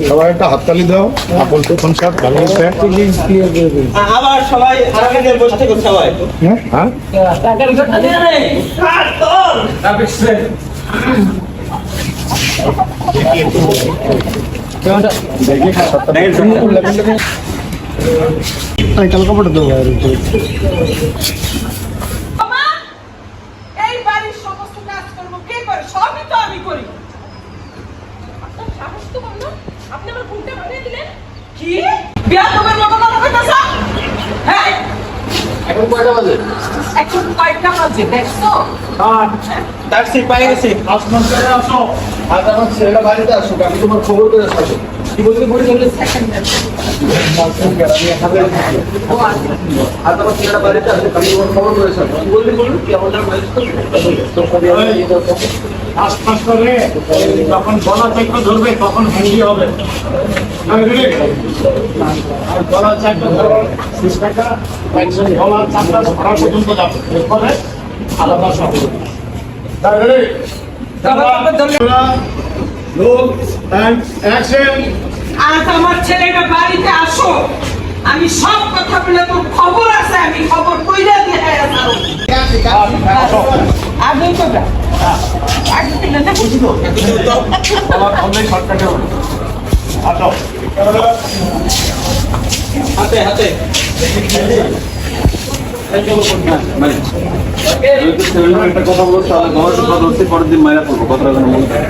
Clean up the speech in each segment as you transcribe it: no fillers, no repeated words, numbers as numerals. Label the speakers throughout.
Speaker 1: সবাই একটা হাততালি দাও। আপন প্রথম শট ভালো হয়েছে।
Speaker 2: আবার সবাই আগে বসে থাকুন সবাই।
Speaker 1: হ্যাঁ
Speaker 2: টাকার খালি নেই কাট তোর তাবিছে
Speaker 1: দেখি শটটা এই কাল কাপড় দাও আর
Speaker 3: মামা এই বাড়ির সমস্ত কাজ করব কে করে? সবই তো আমি করি। আপনার সাহস তো কম না? আপনি আমার ঘুমটা ভাঙিয়ে দিলেন। কি বিয়া তোমার মতো কথা কইতাছ? হ্যাঁ
Speaker 1: এখন কয়টা বাজে?
Speaker 3: এখন কয়টা বাজে দেখছো?
Speaker 2: ট্যাক্সি পাই গেছি।
Speaker 1: আসমান করে আসো। আজ আমার ছেলেটা বাড়িতে আসুক, আমি তোমার খবর করে আসবো। কি বলতে বলি বলে
Speaker 3: সেকেন্ড
Speaker 1: আমি এখানে আজ আমার ছেলেটা বাড়িতে আসুক, আমি তোমার খবর করে আসবো। কি বলতে বলুন কি আমাদের বাড়িতে
Speaker 4: আশপাশ করে যখন গলা চাকরি ধরবে তখন হ্যান্ডি হবে আর গলা চাকরি ধরো সিস্টেমটা গলা চাকরা ধরা পর্যন্ত যাবে এরপরে আলাদা সব
Speaker 3: আজ আমার ছেলেটা বাড়িতে আসো, আমি সব কথা বলে তোর খবর আছে, আমি খবর কইরা দিয়ে আসো। আগে তো যা আগে থেকে না বুঝছো
Speaker 2: হাতে হাতে
Speaker 1: একটা কথা বলতে তাহলে গলার কথা হচ্ছে পরের দিন মায়েরা করবো কথাটা যেন মনে থাকে।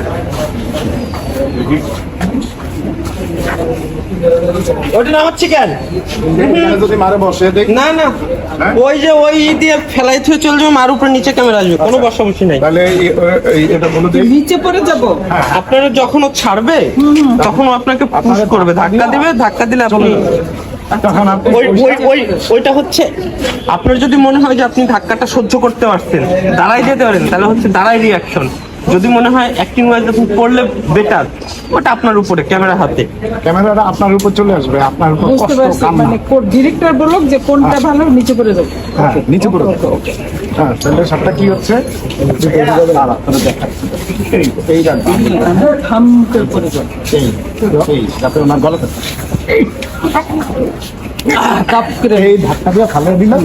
Speaker 2: ওটা নামাচ্ছি কেন?
Speaker 1: যদি মারে বসে দেখ
Speaker 2: না না ওই যে ওই দিয়ে ফেলাই থুয়ে চলে যাবো, মার উপরে নিচে ক্যামেরা আসবে, কোনো বসা বসি নাই।
Speaker 1: তাহলে এটা বলে দিই
Speaker 3: নিচে পড়ে যাব।
Speaker 2: আপনারা যখন ও ছাড়বে তখন ও আপনাকে পুশ করবে, ধাক্কা দিবে, ধাক্কা দিলে আপনি
Speaker 1: তখন আপনি
Speaker 2: ওইটা হচ্ছে আপনার যদি মনে হয় যে আপনি ধাক্কাটা সহ্য করতে পারছেন, দাঁড়াই যেতে পারেন, তাহলে হচ্ছে দাঁড়াই রিয়াকশন। যদি মনে হয় অ্যাক্টিং ওয়াইজ আপনি করলে বেটার, ওটা আপনার উপরে ক্যামেরা হাতে।
Speaker 1: ক্যামেরাটা আপনার উপর চলে আসবে, আপনার উপর
Speaker 3: বুঝতে
Speaker 1: কষ্ট
Speaker 3: পারছি,
Speaker 1: কান্না।
Speaker 3: মানে ডিরেক্টর বলল যে কোনটা ভালো, নিচে পড়ে যাবে।
Speaker 1: হ্যাঁ নিচে পড়ে হ্যাঁ তাহলে সবটা কি হচ্ছে এই
Speaker 3: থাম করে পড়ে যাবে।
Speaker 1: যাতে ওনার গলাতে
Speaker 3: কাপ করে
Speaker 1: এই ধাক্কা দিয়ে ফালিয়ে দিলাম।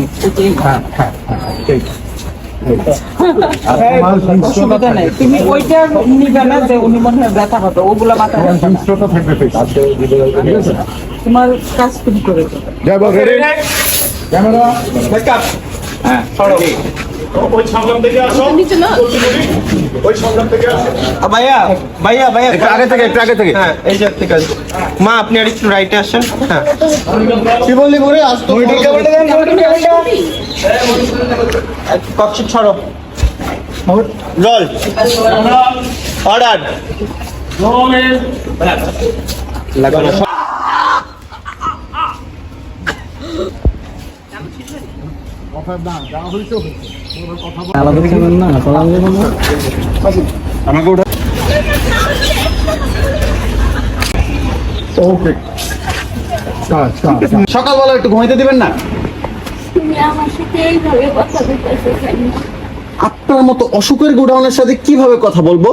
Speaker 1: হ্যাঁ হ্যাঁ ঠিক।
Speaker 3: অসুবিধা নেই, তুমি ওইটা নিবে না যে উনি মনে হয় ব্যথা হবে, ওগুলা মাথায় রাখবে না।
Speaker 1: জিনিসটা থাকবে ঠিক আছে।
Speaker 3: তোমার কাজ তুমি করে দেবে।
Speaker 1: জয় বাবা ক্যামেরা
Speaker 4: হ্যাঁ ওই সংগ্রাম থেকে আসো,
Speaker 3: নিচে না
Speaker 4: ওই সংগ্রাম থেকে আসো।
Speaker 2: ভাইয়া ভাইয়া ভাইয়া
Speaker 1: একটু আগে থেকে একটু আগে থেকে
Speaker 2: হ্যাঁ এই যে ঠিক আছে। মা আপনি আর একটু রাইটে আসেন। হ্যাঁ
Speaker 1: কি বললি করে আজ তো
Speaker 2: ককশিট ছড়ো, রোল, অর্ডার লাগবে না।
Speaker 1: আমাকে ওটা ওকে সকালবেলা একটু ঘুমাইতে দিবেন না?
Speaker 5: তুমি আমার সাথে এইভাবে কথা বলতেছো কেন?
Speaker 1: আপনার মতো অসুখের গোডাউনের সাথে কিভাবে কথা বলবো?